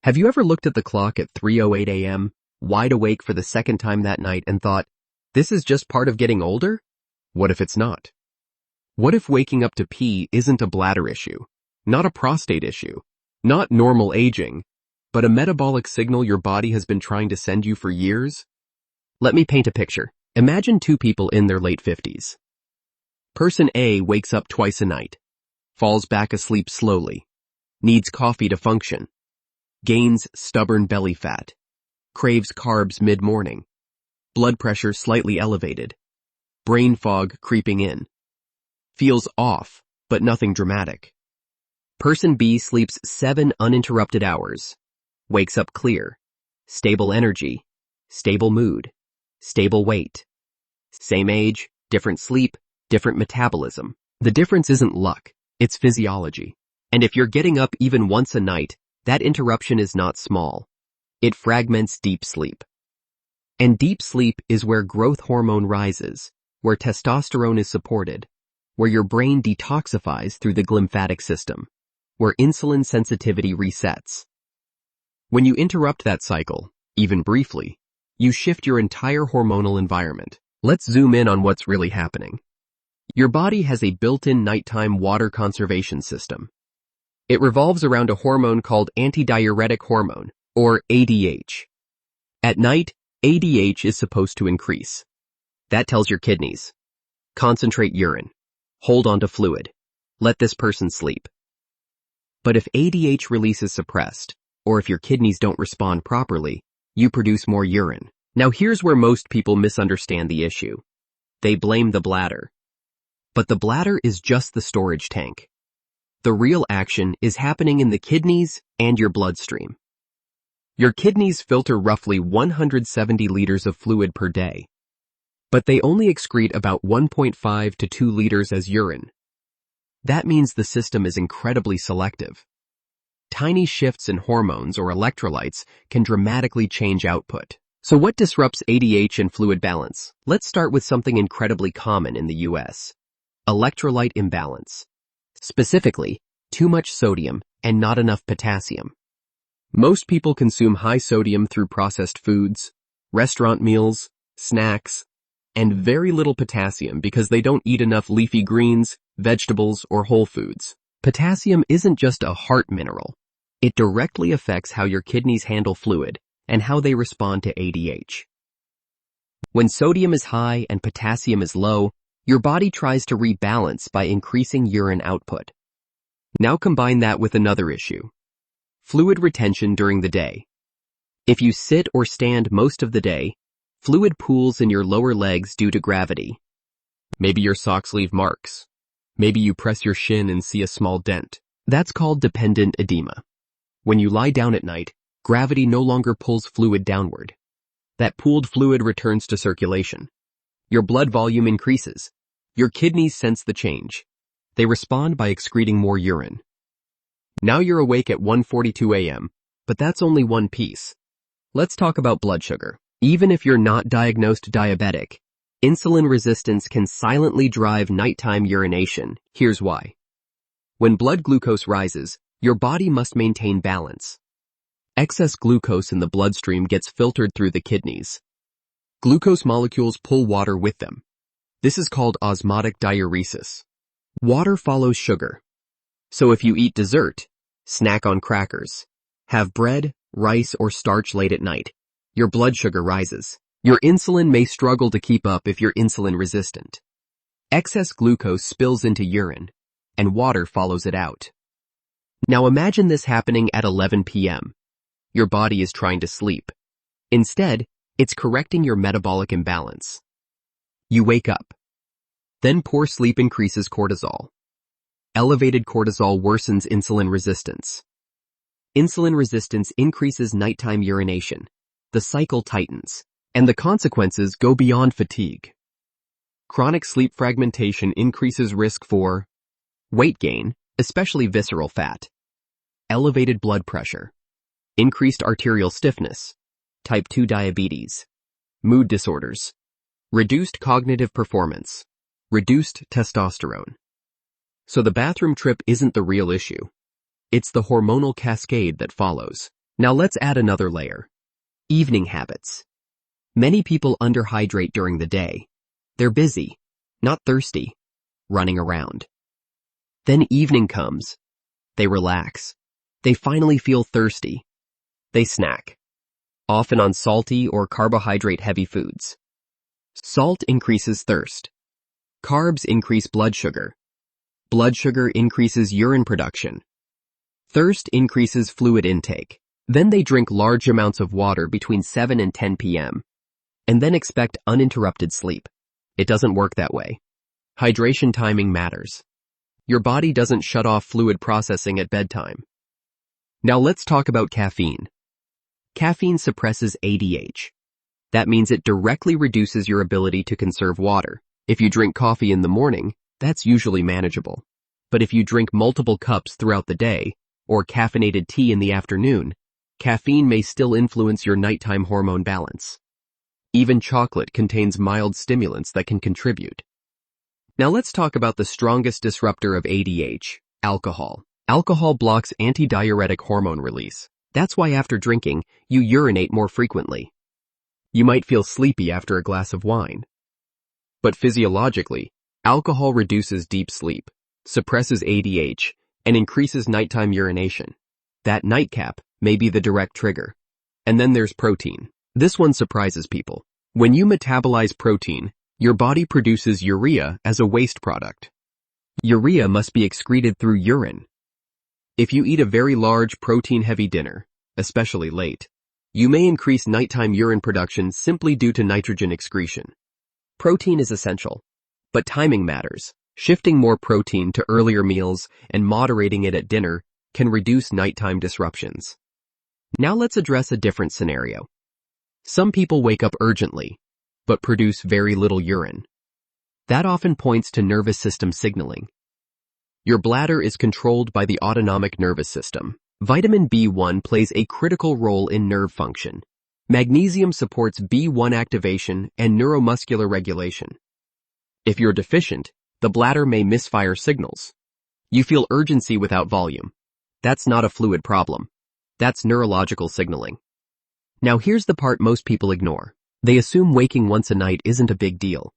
Have you ever looked at the clock at 3:08 a.m., wide awake for the second time that night and thought, this is just part of getting older? What if it's not? What if waking up to pee isn't a bladder issue, not a prostate issue, not normal aging, but a metabolic signal your body has been trying to send you for years? Let me paint a picture. Imagine two people in their late 50s. Person A wakes up twice a night, falls back asleep slowly, needs coffee to function, gains stubborn belly fat, craves carbs mid-morning, blood pressure slightly elevated, brain fog creeping in, feels off, but nothing dramatic. Person B sleeps 7 uninterrupted hours, wakes up clear, stable energy, stable mood, stable weight. Same age, different sleep, different metabolism. The difference isn't luck, it's physiology. And if you're getting up even once a night, that interruption is not small. It fragments deep sleep. And deep sleep is where growth hormone rises, where testosterone is supported, where your brain detoxifies through the glymphatic system, where insulin sensitivity resets. When you interrupt that cycle, even briefly, you shift your entire hormonal environment. Let's zoom in on what's really happening. Your body has a built-in nighttime water conservation system. It revolves around a hormone called antidiuretic hormone, or ADH. At night, ADH is supposed to increase. That tells your kidneys, concentrate urine, hold on to fluid, let this person sleep. But if ADH release is suppressed, or if your kidneys don't respond properly, you produce more urine. Now here's where most people misunderstand the issue. They blame the bladder. But the bladder is just the storage tank. The real action is happening in the kidneys and your bloodstream. Your kidneys filter roughly 170 liters of fluid per day, but they only excrete about 1.5 to 2 liters as urine. That means the system is incredibly selective. Tiny shifts in hormones or electrolytes can dramatically change output. So what disrupts ADH and fluid balance? Let's start with something incredibly common in the US. Electrolyte imbalance. Specifically, too much sodium and not enough potassium. Most people consume high sodium through processed foods, restaurant meals, snacks, and very little potassium because they don't eat enough leafy greens, vegetables, or whole foods. Potassium isn't just a heart mineral. It directly affects how your kidneys handle fluid and how they respond to ADH. When sodium is high and potassium is low, your body tries to rebalance by increasing urine output. Now combine that with another issue. Fluid retention during the day. If you sit or stand most of the day, fluid pools in your lower legs due to gravity. Maybe your socks leave marks. Maybe you press your shin and see a small dent. That's called dependent edema. When you lie down at night, gravity no longer pulls fluid downward. That pooled fluid returns to circulation. Your blood volume increases. Your kidneys sense the change. They respond by excreting more urine. Now you're awake at 1:42 a.m., but that's only one piece. Let's talk about blood sugar. Even if you're not diagnosed diabetic, insulin resistance can silently drive nighttime urination. Here's why. When blood glucose rises, your body must maintain balance. Excess glucose in the bloodstream gets filtered through the kidneys. Glucose molecules pull water with them. This is called osmotic diuresis. Water follows sugar. So if you eat dessert, snack on crackers, have bread, rice, or starch late at night, your blood sugar rises. Your insulin may struggle to keep up if you're insulin resistant. Excess glucose spills into urine, and water follows it out. Now imagine this happening at 11 p.m. Your body is trying to sleep. Instead, it's correcting your metabolic imbalance. You wake up. Then poor sleep increases cortisol. Elevated cortisol worsens insulin resistance. Insulin resistance increases nighttime urination. The cycle tightens, and the consequences go beyond fatigue. Chronic sleep fragmentation increases risk for weight gain, especially visceral fat, elevated blood pressure, increased arterial stiffness, type 2 diabetes, mood disorders, reduced cognitive performance, reduced testosterone. So the bathroom trip isn't the real issue. It's the hormonal cascade that follows. Now let's add another layer. Evening habits. Many people underhydrate during the day. They're busy, not thirsty, running around. Then evening comes. They relax. They finally feel thirsty. They snack, often on salty or carbohydrate-heavy foods. Salt increases thirst. Carbs increase blood sugar. Blood sugar increases urine production. Thirst increases fluid intake. Then they drink large amounts of water between 7 and 10 p.m. and then expect uninterrupted sleep. It doesn't work that way. Hydration timing matters. Your body doesn't shut off fluid processing at bedtime. Now let's talk about caffeine. Caffeine suppresses ADH. That means it directly reduces your ability to conserve water. If you drink coffee in the morning, that's usually manageable. But if you drink multiple cups throughout the day, or caffeinated tea in the afternoon, caffeine may still influence your nighttime hormone balance. Even chocolate contains mild stimulants that can contribute. Now let's talk about the strongest disruptor of ADH, alcohol. Alcohol blocks antidiuretic hormone release. That's why after drinking, you urinate more frequently. You might feel sleepy after a glass of wine. But physiologically, alcohol reduces deep sleep, suppresses ADH, and increases nighttime urination. That nightcap may be the direct trigger. And then there's protein. This one surprises people. When you metabolize protein, your body produces urea as a waste product. Urea must be excreted through urine. If you eat a very large protein-heavy dinner, especially late, you may increase nighttime urine production simply due to nitrogen excretion. Protein is essential, but timing matters. Shifting more protein to earlier meals and moderating it at dinner can reduce nighttime disruptions. Now let's address a different scenario. Some people wake up urgently, but produce very little urine. That often points to nervous system signaling. Your bladder is controlled by the autonomic nervous system. Vitamin B1 plays a critical role in nerve function. Magnesium supports B1 activation and neuromuscular regulation. If you're deficient, the bladder may misfire signals. You feel urgency without volume. That's not a fluid problem. That's neurological signaling. Now here's the part most people ignore. They assume waking once a night isn't a big deal.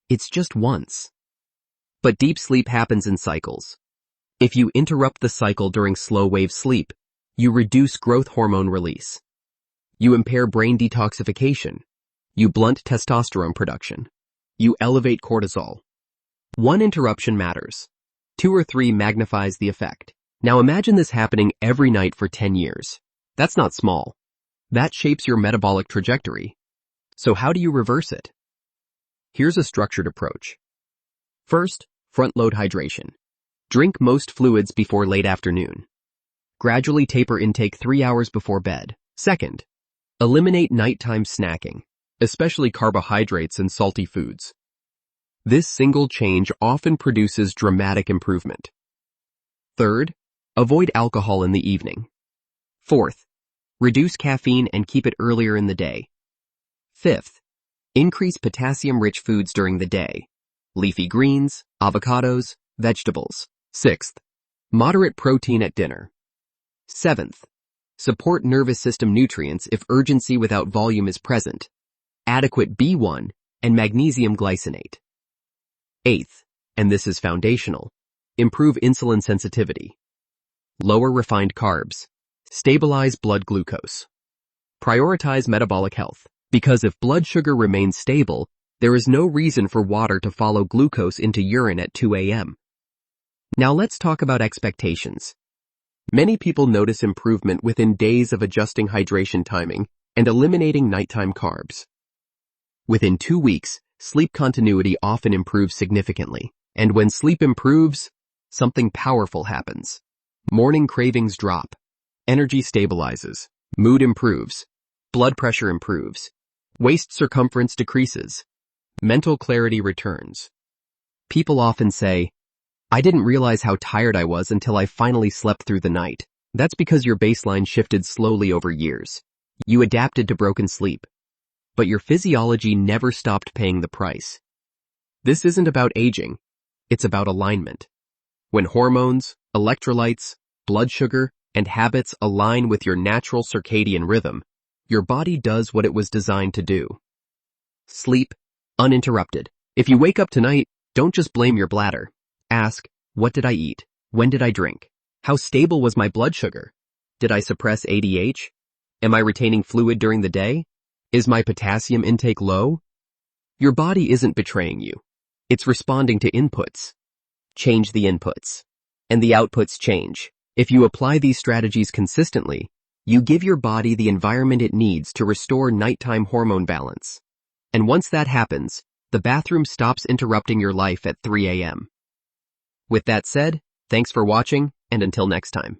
It's just once. But deep sleep happens in cycles. If you interrupt the cycle during slow-wave sleep, you reduce growth hormone release. You impair brain detoxification. You blunt testosterone production. You elevate cortisol. One interruption matters. 2 or 3 magnifies the effect. Now imagine this happening every night for 10 years. That's not small. That shapes your metabolic trajectory. So how do you reverse it? Here's a structured approach. First, front-load hydration. Drink most fluids before late afternoon. Gradually taper intake 3 hours before bed. Second, eliminate nighttime snacking, especially carbohydrates and salty foods. This single change often produces dramatic improvement. Third, avoid alcohol in the evening. Fourth, reduce caffeine and keep it earlier in the day. Fifth, increase potassium-rich foods during the day. Leafy greens, avocados, vegetables. Sixth, moderate protein at dinner. Seventh, support nervous system nutrients if urgency without volume is present. Adequate B1 and magnesium glycinate. Eighth, and this is foundational, improve insulin sensitivity. Lower refined carbs. Stabilize blood glucose. Prioritize metabolic health, because if blood sugar remains stable, there is no reason for water to follow glucose into urine at 2 a.m. Now let's talk about expectations. Many people notice improvement within days of adjusting hydration timing and eliminating nighttime carbs. Within 2 weeks, sleep continuity often improves significantly, and when sleep improves, something powerful happens. Morning cravings drop. Energy stabilizes. Mood improves. Blood pressure improves. Waist circumference decreases. Mental clarity returns. People often say, "I didn't realize how tired I was until I finally slept through the night." That's because your baseline shifted slowly over years. You adapted to broken sleep. But your physiology never stopped paying the price. This isn't about aging. It's about alignment. When hormones, electrolytes, blood sugar, and habits align with your natural circadian rhythm, your body does what it was designed to do. Sleep uninterrupted. If you wake up tonight, don't just blame your bladder. Ask, what did I eat? When did I drink? How stable was my blood sugar? Did I suppress ADH? Am I retaining fluid during the day? Is my potassium intake low? Your body isn't betraying you. It's responding to inputs. Change the inputs, and the outputs change. If you apply these strategies consistently, you give your body the environment it needs to restore nighttime hormone balance. And once that happens, the bathroom stops interrupting your life at 3 a.m. With that said, thanks for watching, and until next time.